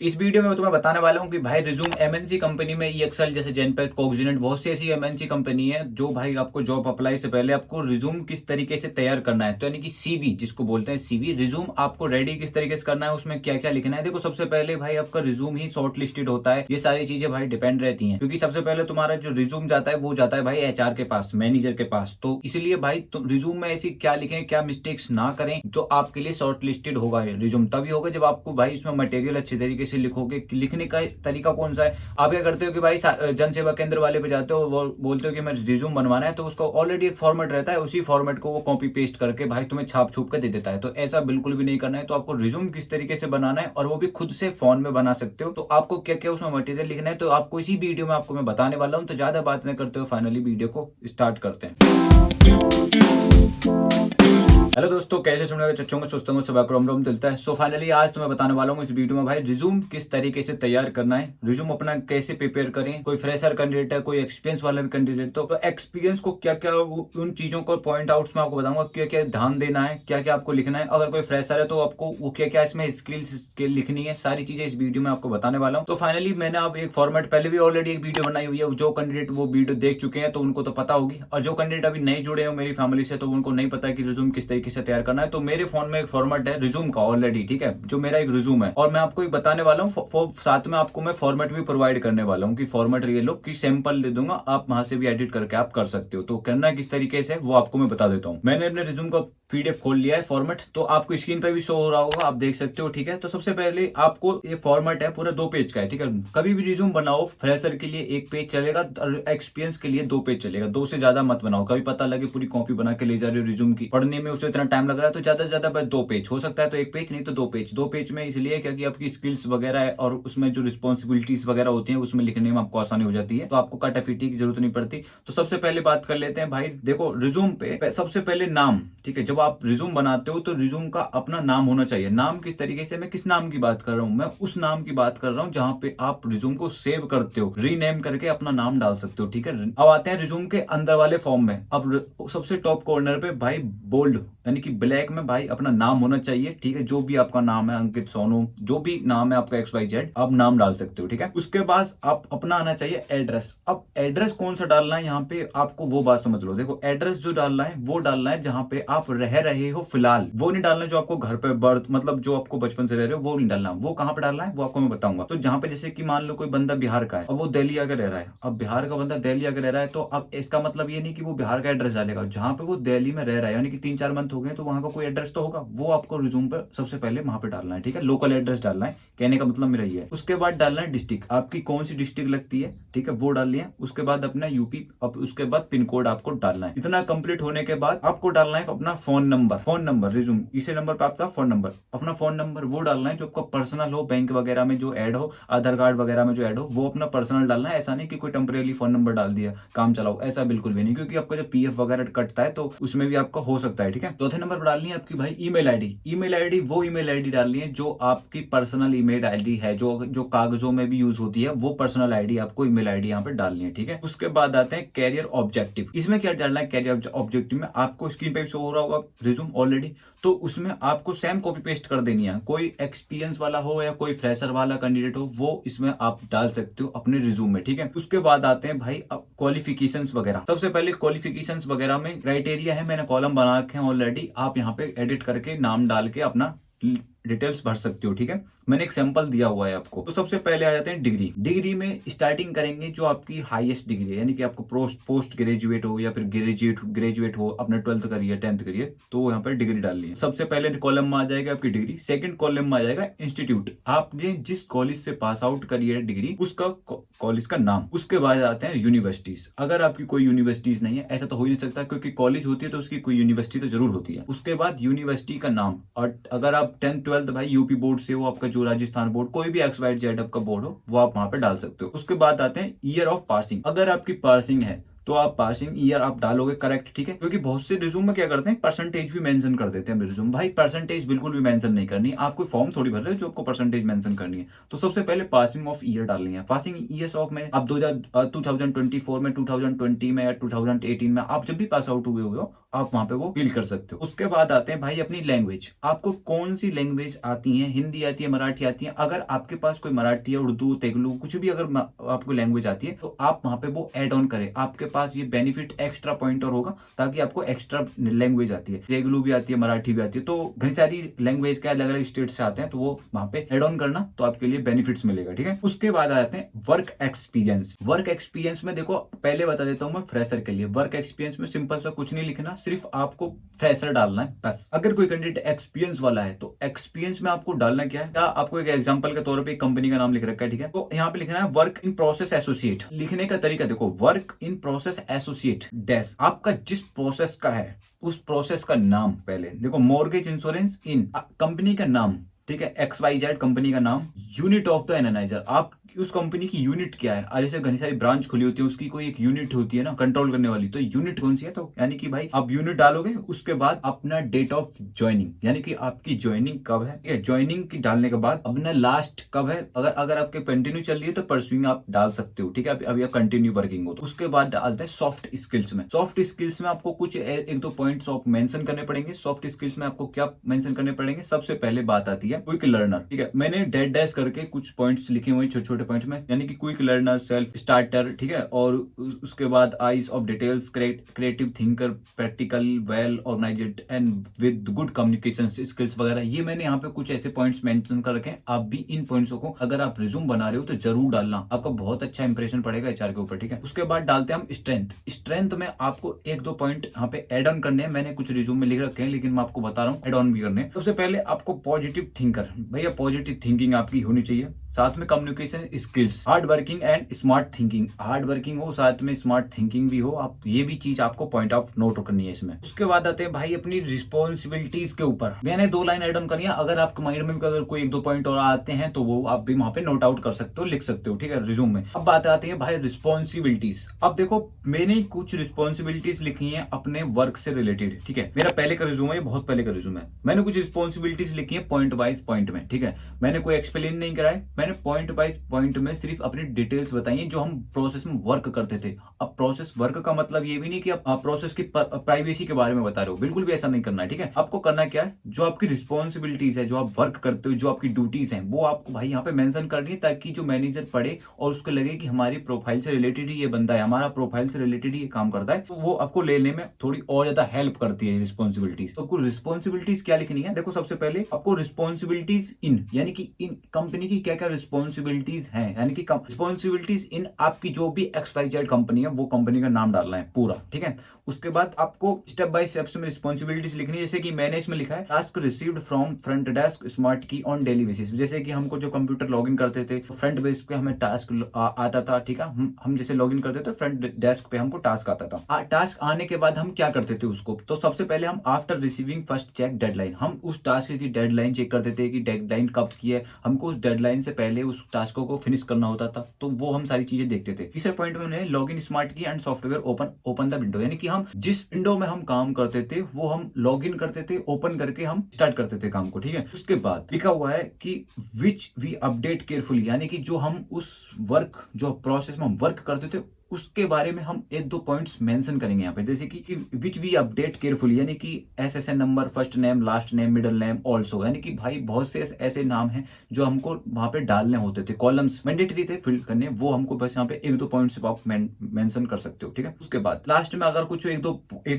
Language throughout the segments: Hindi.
इस वीडियो में मैं तुम्हें बताने वाला हूँ कि भाई रिज्यूम एमएनसी कंपनी में ईएक्सएल जैसे जेनपैक्ट कॉग्जिनेंट बहुत सी ऐसी एमएनसी कंपनी है जो भाई आपको जॉब अप्लाई से पहले आपको रिज्यूम किस तरीके से तैयार करना है, तो यानी कि सीवी जिसको बोलते हैं सीवी रिज्यूम आपको रेडी किस तरीके से करना है, उसमें क्या क्या लिखना है। देखो सबसे पहले भाई आपका रिज्यूम ही शॉर्ट लिस्टेड होता है, ये सारी चीजें भाई डिपेंड रहती है क्योंकि सबसे पहले तुम्हारा जो रिज्यूम जाता है वो जाता है भाई एचआर के पास, मैनेजर के पास। तो इसलिए भाई तुम रिज्यूम में ऐसी क्या लिखें, क्या मिस्टेक्स ना करें, तो आपके लिए शॉर्ट लिस्टेड होगा रिज्यूम तभी होगा जब आपको भाई इसमें मटेरियल अच्छे तरीके से लिखोगे। लिखने का तरीका कौन सा है, आप क्या करते हो कि भाई जन सेवा केंद्र वाले पे जाते हो, वो बोलते हो कि मैं रिज्यूम बनवाना है, तो उसका ऑलरेडी एक फॉर्मेट रहता है, उसी फॉर्मेट को वो कॉपी पेस्ट करके भाई तुम्हें छाप छूप के दे देता है। तो ऐसा बिल्कुल भी नहीं करना है। तो आपको रिज्यूम किस तरीके से बनाना है और वो भी खुद से फोन में बना सकते हो। तो आपको क्या क्या उसमें मटेरियल लिखना है तो आपको इसी वीडियो में आपको मैं बताने वाला हूँ। तो ज्यादा बात नहीं करते हो, फाइनली वीडियो को स्टार्ट करते हैं। हेलो दोस्तों, कैसे सुन रहे चच्चों में सोचता हूँ सुबह रोम रोम दिलता है। सो फाइनली आज तुम्हें बताने वाला हूँ इस वीडियो में भाई रिज्यूम किस तरीके से तैयार करना है, रिज्यूम अपना कैसे प्रिपेयर करें। कोई फ्रेशर कैंडिडेट है, कोई एक्सपीरियंस वाला भी कैंडिडेट, तो एक्सपीरियंस को क्या क्या उन चीजों को पॉइंट आउट्स में आपको बताऊंगा, क्या क्या ध्यान देना है, क्या क्या आपको लिखना है। अगर कोई फ्रेशर है तो आपको वो क्या क्या इसमें स्किल्स लिखनी है, सारी चीजें इस वीडियो में आपको बताने वाला हूँ। तो फाइनली मैंने अब एक फॉर्मेट पहले भी ऑलरेडी एक वीडियो बनाई हुई है, जो कैंडिडेट वो वीडियो देख चुके हैं तो उनको तो पता होगी, और जो कैंडिडेट अभी नहीं जुड़े हो मेरी फैमिली से तो उनको नहीं पता कि रिज्यूम किस तरीके से तैयार करना है। तो मेरे फोन में एक फॉर्मेट है रिज्यूम का ऑलरेडी, ठीक है, जो मेरा एक रिज्यूम है, और मैं आपको एक बताने वाला हूँ, साथ में आपको मैं फॉर्मेट भी प्रोवाइड करने वाला हूँ कि फॉर्मेट ये लो कि सैंपल दे दूंगा, आप वहां से भी एडिट करके आप कर सकते हो। तो करना किस तरीके से वो आपको मैं बता देता हूँ। मैंने अपने रिज्यूम का पीडीएफ खोल लिया है फॉर्मेट, तो आपको स्क्रीन पे भी शो हो रहा होगा, आप देख सकते हो, ठीक है। तो सबसे पहले आपको ये फॉर्मेट है पूरा 2 पेज का है, ठीक है। कभी भी रिज्यूम बनाओ फ्रेशर के लिए 1 पेज चलेगा और एक्सपीरियंस के लिए 2 पेज चलेगा, 2 से ज्यादा मत बनाओ। कभी पता लगे पूरी कॉपी बना के ले जा रहे हो रिज्यूम की, पढ़ने में उससे इतना टाइम लग रहा है, तो ज्यादा से ज्यादा बस 2 पेज हो सकता है, तो 1 पेज नहीं तो 2 पेज। 2 पेज में इसलिए क्योंकि आपकी स्किल्स वगैरह है और उसमें जो रिस्पॉन्सिबिलिटीज वगैरह होती है उसमें लिखने में आपको आसानी हो जाती है, तो आपको काटा पीटी की जरूरत नहीं पड़ती। तो सबसे पहले बात कर लेते हैं भाई, देखो रिज्यूम पे सबसे पहले नाम, ठीक है। जब आप रिज्यूम बनाते हो तो रिज्यूम का अपना नाम होना चाहिए। नाम किस तरीके से, मैं किस नाम की बात कर रहा हूँ, मैं उस नाम की बात कर रहा हूँ जहां पे आप रिज्यूम को सेव करते हो, रीनेम करके अपना नाम डाल सकते हो, ठीक है। अब आते हैं रिज्यूम के अंदर वाले फॉर्म में। अब सबसे टॉप कॉर्नर पे भाई बोल्ड यानी कि ब्लैक में भाई अपना नाम होना चाहिए, ठीक है। जो भी आपका नाम है, अंकित, सोनू, जो भी नाम है आपका XYZ, आप नाम डाल सकते हो, ठीक है। उसके बाद आप अपना आना चाहिए एड्रेस। अब एड्रेस कौन सा डालना है यहाँ पे आपको वो बात समझ लो। देखो एड्रेस जो डालना है वो डालना है जहाँ पे आप रह रहे हो फिलहाल, वो नहीं डालना जो आपको घर पे बर्थ मतलब जो आपको बचपन से रह रहे हो वो नहीं डालना। वो कहाँ पे डालना है वो आपको मैं बताऊंगा। तो जहाँ पे जैसे कि मान लो कोई बंदा बिहार का है और वो दिल्ली आके रह रहा है, अब बिहार का बंदा दिल्ली आके रह रहा है, तो अब इसका मतलब ये नहीं कि वो बिहार का एड्रेस डालेगा, जहाँ पे वो दिल्ली में रह रहा है यानी कि 3-4 मंथ हो गए तो वहां का कोई एड्रेस तो होगा, वो आपको रिज्यूम पे सबसे पहले वहां पे डालना है, ठीक है। लोकल एड्रेस डालना है, कहने का मतलब मेरा ये है। उसके बाद डालना है डिस्ट्रिक्ट, आपकी कौन सी डिस्ट्रिक्ट लगती है, ठीक है, वो डालनी है। उसके बाद अपना यूपी, अब उसके बाद पिन कोड आपको डालना है। इतना कंप्लीट होने के बाद आपको डालना है अपना फोन नंबर रिज्यूम, इसी नंबर पे आपका फोन नंबर, अपना फोन नंबर वो डालना है जो आपका पर्सनल हो, बैंक वगैरह में जो ऐड हो, आधार कार्ड वगैरह में जो ऐड हो, वो अपना पर्सनल डालना है। ऐसा नहीं कि कोई टेम्परेरी फोन नंबर डाल दिया काम चलाओ, ऐसा बिल्कुल भी नहीं, क्योंकि आपका जो पीएफ वगैरह कटता है तो उसमें भी आपका हो सकता है, ठीक है। चौथे नंबर पर डालनी है आपकी भाई ईमेल आईडी। ईमेल आईडी वो ईमेल आईडी डालनी है जो आपकी पर्सनल ईमेल आईडी है, जो जो कागजों में भी यूज होती है, वो पर्सनल आईडी आपको ईमेल आईडी यहाँ पे डालनी है, ठीक है। उसके बाद आते हैं कैरियर ऑब्जेक्टिव। इसमें क्या डालना है, कैरियर ऑब्जेक्टिव में आपको स्क्रीन पे शो हो रहा होगा रिज्यूम ऑलरेडी, तो उसमें आपको सेम कॉपी पेस्ट कर देनी है। कोई एक्सपीरियंस वाला हो या कोई फ्रेशर वाला कैंडिडेट हो, वो इसमें आप डाल सकते हो अपने रिज्यूम में, ठीक है। उसके बाद आते हैं भाई क्वालिफिकेशंस वगैरह। सबसे पहले क्वालिफिकेशंस वगैरह में क्राइटेरिया है, मैंने कॉलम बना रखे हैं ऑलरेडी, आप यहाँ पे एडिट करके नाम डाल के अपना डिटेल्स भर सकते हो, ठीक है। मैंने एक सैंपल दिया हुआ है आपको। तो सबसे पहले आ जाते हैं डिग्री। डिग्री में स्टार्टिंग करेंगे जो आपकी हाईएस्ट डिग्री है, यानी कि आपको पोस्ट ग्रेजुएट हो या फिर ग्रेजुएट हो, अपने 12th करिए 10th करिए, तो यहाँ पर डिग्री डालनी है। सबसे पहले कॉलम में आ जाएगा आपकी डिग्री। सेकंड कॉलम में आ जाएगा इंस्टीट्यूट, आपने जिस कॉलेज से पास आउट करी है डिग्री उसका कॉलेज का नाम। उसके बाद आते हैं यूनिवर्सिटीज। अगर आपकी कोई यूनिवर्सिटीज नहीं है, ऐसा तो हो ही नहीं सकता क्योंकि कॉलेज होती है तो उसकी कोई यूनिवर्सिटी तो जरूर होती है। उसके बाद यूनिवर्सिटी का नाम, और अगर आप 10th 12th भाई यूपी बोर्ड से हो, आपका जो राजस्थान बोर्ड, कोई भी XYZ आपका बोर्ड हो, वो आप वहां पे डाल सकते हो। उसके बाद आते हैं ईयर ऑफ पासिंग। अगर आपकी पासिंग है तो आप पासिंग ईयर आप डालोगे करेक्ट, ठीक है। क्योंकि बहुत से रिज्यूम में क्या करते हैं, परसेंटेज भी मेंशन कर देते हैं रिज्यूम। भाई परसेंटेज बिल्कुल भी मेंशन नहीं करनी, आप कोई फॉर्म थोड़ी भर रहे हो जो आपको परसेंटेज मेंशन करनी है। तो सबसे पहले पासिंग ऑफ ईयर डालनी है। पासिंग ईयर्स ऑफ में आप 2024 में, 2020 में या 2018 में आप जब भी पास आउट हुए हो आप वहां पे वो फिल कर सकते हो। उसके बाद आते हैं भाई अपनी लैंग्वेज, आपको कौन सी लैंग्वेज आती है, हिंदी आती है, मराठी आती है। अगर आपके पास कोई मराठी या उर्दू तेलुगु कुछ भी अगर आपको लैंग्वेज आती है तो आप वहां पे वो ऐड ऑन करें, आपके पास ये बेनिफिट एक्स्ट्रा पॉइंटर होगा ताकि आपको एक्स्ट्रा लैंग्वेज आती है, तेलुगु भी आती है, मराठी भी आती है, तो घनी सारी लैंग्वेज के अलग अलग स्टेट से आते हैं, तो वो वहां पे ऐड ऑन करना तो आपके लिए बेनिफिट्स मिलेगा, ठीक है। उसके बाद आते हैं वर्क एक्सपीरियंस। वर्क एक्सपीरियंस में देखो पहले बता देता हूं मैं फ्रेशर के लिए, वर्क एक्सपीरियंस में सिंपल सा कुछ नहीं लिखना, सिर्फ आपको फ्रेशर डालना है बस। अगर कोई कैंडिडेट एक्सपीरियंस वाला है तो एक्सपीरियंस में आपको डालना क्या है, क्या आपको एक एग्जांपल के तौर पे कंपनी का नाम लिख रखा है, ठीक है। तो यहाँ पे लिखना है वर्क इन प्रोसेस एसोसिएट। लिखने का तरीका देखो, work in process associate dash आपका जिस प्रोसेस का है उस प्रोसेस का नाम। पहले देखो मॉर्गेज इंश्योरेंस इन कंपनी का नाम, ठीक है, XYZ कंपनी का नाम, यूनिट ऑफ द एनालाइजर, आप उस कंपनी की यूनिट क्या है। जैसे घनी सारी ब्रांच खुली होती है, उसकी कोई एक यूनिट होती है ना कंट्रोल करने वाली, तो यूनिट कौन सी है, तो यानी कि भाई आप यूनिट डालोगे। उसके बाद अपना डेट ऑफ ज्वाइनिंग, यानी कि आपकी ज्वाइनिंग कब है, ठीक है। ज्वाइनिंग की डालने के बाद अपना लास्ट कब है, अगर आपके कंटिन्यू चल रही है तो परस्यूइंग आप डाल सकते हो, ठीक है, अभी आप कंटिन्यू वर्किंग हो तो। उसके बाद डालते हैं सॉफ्ट स्किल्स में। सॉफ्ट स्किल्स में आपको कुछ एक दो पॉइंट्स ऑफ मेंशन करने पड़ेंगे। सॉफ्ट स्किल्स में आपको क्या मेंशन करने पड़ेंगे, सबसे पहले बात आती है क्विक लर्नर, ठीक है। मैंने डेड डैश करके कुछ पॉइंट्स लिखे हुए छोटे छोटे पॉइंट में, यानी कि क्विक लर्नर, सेल्फ स्टार्टर, ठीक है। और उसके बाद eyes of details, creative thinker, practical, well organised and with good communication skills वगैरह, ये मैंने यहाँ पे कुछ ऐसे पॉइंट्स मेंशन कर रखे हैं। आप भी इन पॉइंट्स को अगर आप रिज्यूम बना रहे हो तो जरूर डालना, आपका बहुत अच्छा इंप्रेशन पड़ेगा एचआर के ऊपर, ठीक है। उसके बाद डालते हैं हम स्ट्रेंथ। स्ट्रेंथ में आपको एक दो पॉइंट यहाँ पे एड ऑन करने हैं, मैंने कुछ रिज्यूम में लिख रखे हैं लेकिन मैं आपको बता रहा हूँ एड ऑन भी करने। सबसे पहले आपको पॉजिटिव थिंकर, भैया पॉजिटिव थिंकिंग आपकी होनी चाहिए। साथ में communication skills, hard working and smart thinking, hard working हो साथ में स्मार्ट थिंकिंग भी हो, आप ये भी चीज आपको पॉइंट ऑफ नोट करनी है इसमें। उसके बाद आते हैं भाई अपनी रिस्पॉन्सिबिलिटीज के ऊपर, मैंने 2 लाइन एड ऑन करी है। अगर आपके माइंड में अगर कोई एक दो पॉइंट और आते हैं तो वो आप भी वहां पे नोट आउट कर सकते हो, लिख सकते हो, ठीक है, रिज्यूम में। अब बात आती है भाई रिस्पॉन्सिबिलिटीज। अब देखो मैंने कुछ रिस्पॉन्सिबिलिटीज लिखी है अपने वर्क से रिलेटेड, ठीक है। मेरा पहले का रिज्यूम है, बहुत पहले का रिज्यूम है, मैंने कुछ रिस्पॉन्सिबिलिटीज लिखी है पॉइंट वाइज पॉइंट में, ठीक है। मैंने कोई एक्सप्लेन नहीं करा है, मैंने पॉइंट वाइज पॉइंट में सिर्फ अपनी डिटेल्स बताई है जो हम प्रोसेस में वर्क करते थे। अब प्रोसेस वर्क का मतलब ये भी नहीं कि आप प्रोसेस की प्राइवेसी के बारे में बता रहे हो, बिल्कुल भी ऐसा नहीं करना है, ठीक है। आपको करना क्या है, जो आपकी रिस्पॉन्सिबिलिटीज है, जो आप वर्क करते हो, जो आपकी ड्यूटीज हैं, वो आपको भाई यहाँ पे मेंशन करनी है ताकि जो मैनेजर पढ़े और उसको लगे कि हमारी प्रोफाइल से रिलेटेड ही ये बंदा है, हमारा प्रोफाइल से रिलेटेड ही ये काम करता है, तो वो आपको लेने में थोड़ी और ज्यादा हेल्प करती है रिस्पॉन्सिबिलिटीज। तो आपको रिस्पॉन्सिबिलिटीज क्या लिखनी है, देखो सबसे पहले आपको रिस्पॉन्सिबिलिटीज इन, यानी कि इन कंपनी की क्या क्या रिस्पॉन्सिबिलिटीज हैं, यानी कि रिस्पॉन्सिबिलिटीज इन आपकी जो भी XYZ कंपनी है वो कंपनी का नाम डालना है पूरा, ठीक है। उसके बाद आपको स्टेप बाय स्टेप में रिस्पॉन्सिबिलिटीज लिखनी है, जैसे कि मैंने इसमें लिखा है task received from front desk smart की ऑन डेली बेसिस। जैसे कि हमको जो कंप्यूटर लॉगिन करते थे तो फ्रंट बेस पे हमें टास्क आता था, ठीक है। हम जैसे लॉगिन करते थे फ्रंट डेस्क पे हमको टास्क आता था। टास्क आने के बाद हम क्या करते थे उसको, तो सबसे पहले हम after receiving first check deadline, हम उस टास्क की डेडलाइन चेक करते थे कि डेडलाइन कब की है, हमको उस डेडलाइन से पहले उस टास्क को फिनिश करना होता था, तो वो हम सारी चीजें देखते थे। तीसरे पॉइंट में उन्हें लॉग इन स्मार्ट की and software open the window, यानी कि हम जिस विंडो में हम काम करते थे वो हम लॉग इन करते थे, ओपन करके हम स्टार्ट करते थे काम को, ठीक है। उसके बाद लिखा हुआ है कि विच वी अपडेट केयरफुली, यानी कि जो हम उस वर्क जो प्रोसेस में हम वर्क करते थे उसके बारे में हम एक दो पॉइंट्स मेंशन करेंगे यहाँ पे, जैसे कि विच वी अपडेट केयरफुली, यानी कि SSN number, first name, last name, middle name, also, यानी कि भाई बहुत से ऐसे नाम हैं जो हमको वहां पे डालने होते थे, कॉलम्स मैंडेटरी थे फिल करने, वो हमको बस यहाँ पे एक दो पॉइंट्स आप मेंशन कर सकते हो, ठीक है। उसके बाद लास्ट में अगर कुछ एक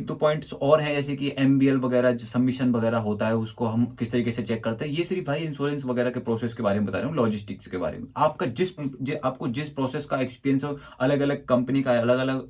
दो पॉइंट्स और हैं, जैसे कि MBL वगैरह सबमिशन वगैरह होता है उसको हम किस तरीके से चेक करते हैं, ये सिर्फ भाई इंश्योरेंस वगैरह के प्रोसेस के बारे में बता रहा हूँ, लॉजिस्टिक्स के बारे में। आपको जिस प्रोसेस का एक्सपीरियंस हो, अलग अलग कंपनी का अलग अलग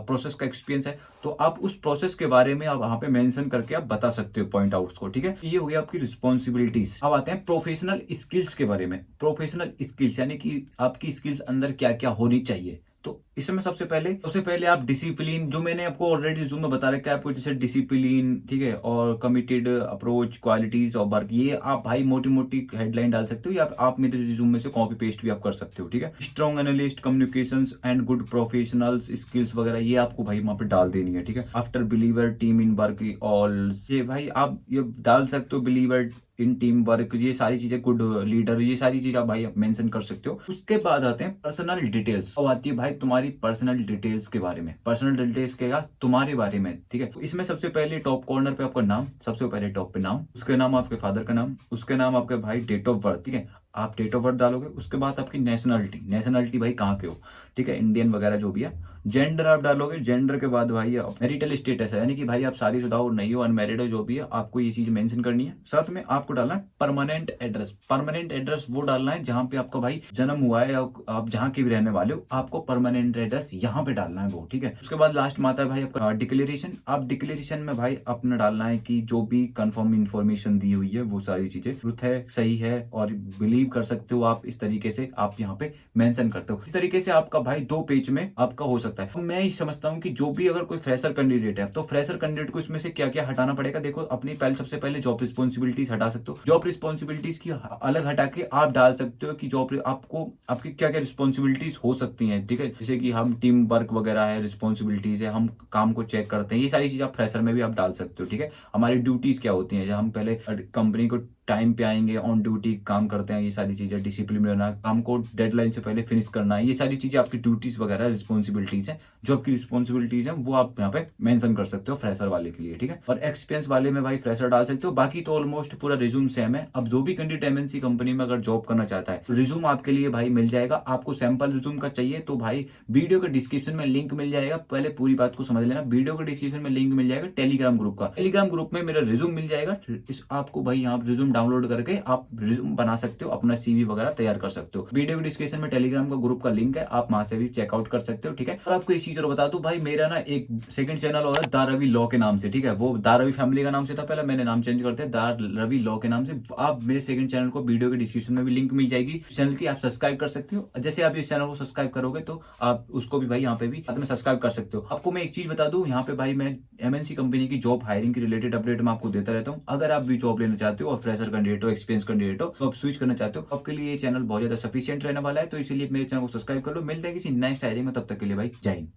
प्रोसेस का एक्सपीरियंस है, तो आप उस प्रोसेस के बारे में आप वहां पे मेंशन करके आप बता सकते हो पॉइंट आउट्स को, ठीक है। ये हो गया आपकी रिस्पॉन्सिबिलिटीज। अब आते हैं प्रोफेशनल स्किल्स के बारे में। प्रोफेशनल स्किल्स यानी कि आपकी स्किल्स अंदर क्या क्या होनी चाहिए, तो इसमें सबसे पहले आप डिसिप्लिन, जो मैंने आपको ऑलरेडी रिज्यूम में बता रखा है आपको, जैसे डिसिप्लिन, ठीक है, और committed approach, qualities of work, ये आप भाई मोटी मोटी हेडलाइन डाल सकते हो, या आप मेरे रिज्यूम में से कॉपी पेस्ट भी आप कर सकते हो, ठीक है। Strong analyst, communications and good professionals skills वगैरह ये आपको भाई वहां पे डाल देनी है, ठीक है। After believer team in work all, ये भाई आप ये डाल सकते हो, बिलीवर इन टीम वर्क, ये सारी चीजें, गुड लीडर, ये सारी चीजें आप भाई मेंशन कर सकते हो। उसके बाद आते हैं पर्सनल डिटेल्स। अब आती है भाई तुम्हारी पर्सनल डिटेल्स के बारे में, पर्सनल डिटेल्स के तुम्हारे बारे में, ठीक है। तो इसमें सबसे पहले टॉप कॉर्नर पे आपका नाम, सबसे पहले टॉप पे नाम, उसके नाम आपके फादर का नाम, उसके नाम आपके भाई डेट ऑफ बर्थ, ठीक है, आप डेट ऑफ बर्थ डालोगे। उसके बाद आपकी नेशनलिटी भाई कहाँ के हो, ठीक है, इंडियन वगैरह जो भी है। जेंडर आप डालोगे, जेंडर के बाद भाई मैरिटल स्टेटस है, यानी कि भाई आप शादीशुदा हो नहीं हो, अनमैरिड हो, जो भी है आपको ये चीज मेंशन करनी है। साथ में आपको डालना है परमानेंट एड्रेस। परमानेंट एड्रेस वो डालना है जहां पे आपका भाई जन्म हुआ है, आप जहां के भी रहने वाले हो, आपको परमानेंट एड्रेस यहाँ पे डालना है वो, ठीक है। उसके बाद लास्ट में आता है भाई आपका डिक्लेरेशन। आप डिक्लेरेशन में भाई अपना डालना है कि जो भी कंफर्म इन्फॉर्मेशन दी हुई है वो सारी चीजें ट्रुथ है, सही है और बिलीव कर सकते हो आप, इस तरीके से आप यहाँ पे मेंशन करते हो। इस तरीके से आपका भाई 2 पेज में आपका हो सकता है। तो मैं ही समझता हूँ कि जो भी अगर कोई फ्रेशर कैंडिडेट है, तो फ्रेशर कैंडिडेट को इसमें से क्या क्या हटाना पड़ेगा। देखो, अपनी सबसे पहले जॉब रिस्पॉन्सिबिलिटीज हटा सकते हो। जॉब रिस्पॉन्सिबिलिटीज की अलग हटा के आप डाल सकते हो कि जॉब आपको आपकी क्या क्या रिस्पॉन्सिबिलिटीज हो सकती हैं, ठीक है। जैसे कि हम टीम वर्क वगैरह है, रिस्पॉन्सिबिलिटीज है, हम काम को चेक करते हैं, ये सारी चीज आप फ्रेशर में भी आप डाल सकते हो, ठीक है। हमारी ड्यूटीज क्या होती हैं, जब हम पहले कंपनी को टाइम पे आएंगे, ऑन ड्यूटी काम करते हैं, ये सारी चीजें, डिसिप्लिन रहना, काम को डेडलाइन से पहले फिनिश करना, ये सारी चीजें आपकी ड्यूटीज वगैरह रिस्पॉन्सिबिलिटीज हैं। जो आपकी रिस्पॉन्सिबिलिटीज हैं वो आप यहाँ पे मेंशन कर सकते हो फ्रेशर वाले के लिए, ठीक है। और एक्सपीरियंस वाले में भाई फ्रेशर डाल सकते हो। बाकी तो ऑलमोस्ट पूरा रिज्यूम सेम है। अब जो भी कैंडिडेट एमएनसी कंपनी में अगर जॉब करना चाहता है तो रिज्यूम आपके लिए भाई मिल जाएगा। आपको सैंपल रिज्यूम का चाहिए तो भाई वीडियो के डिस्क्रिप्शन में लिंक मिल जाएगा। पहले पूरी बात को समझ लेना, वीडियो के डिस्क्रिप्शन में लिंक मिल जाएगा टेलीग्राम ग्रुप का। टेलीग्राम ग्रुप में मेरा रिज्यूम मिल जाएगा। इस आपको भाई यहाँ रिज्यूम डाउनलोड करके आप रिज्यूम बना सकते हो, अपना सीवी वगैरह तैयार कर सकते हो। वीडियो के डिस्क्रिप्शन में टेलीग्राम का ग्रुप का लिंक है, आप वहां से भी चेकआउट कर सकते हो, ठीक है। और आपको एक चीज और बता दूं भाई, मेरा ना एक सेकंड चैनल और है दा रवि लॉ के नाम से, ठीक है। वो दा रवि फैमिली का नाम से था पहले, मैंने नाम चेंज करते दा रवि लॉ के नाम से। आप मेरे सेकंड चैनल को वीडियो के डिस्क्रिप्शन में भी लिंक मिल जाएगी चैनल की, आप सब्सक्राइब कर सकते हो। जैसे आप इस चैनल को सब्सक्राइब करोगे तो आप उसको भी भाई यहाँ पे भी में सब्सक्राइब कर सकते हो। आपको मैं एक चीज बता दूं, यहाँ पे भाई मैं एमएनसी कंपनी की जॉब हायरिंग की रिलेटेड अपडेट मैं आपको देता रहता हूँ। अगर आप भी जॉब लेना चाहते हो और फ्रेशर कैंडिडेट हो, एक्सपीरियंस कैंडिडेट हो, तो आप स्विच करना चाहते हो, आपके लिए ये चैनल बहुत ज्यादा सफिशिएंट रहने वाला है। तो इसीलिए मेरे चैनल को सब्सक्राइब कर लो। मिलते हैं किसी नेक्स्ट आइडिया में, तब तक के लिए भाई जय हिंद।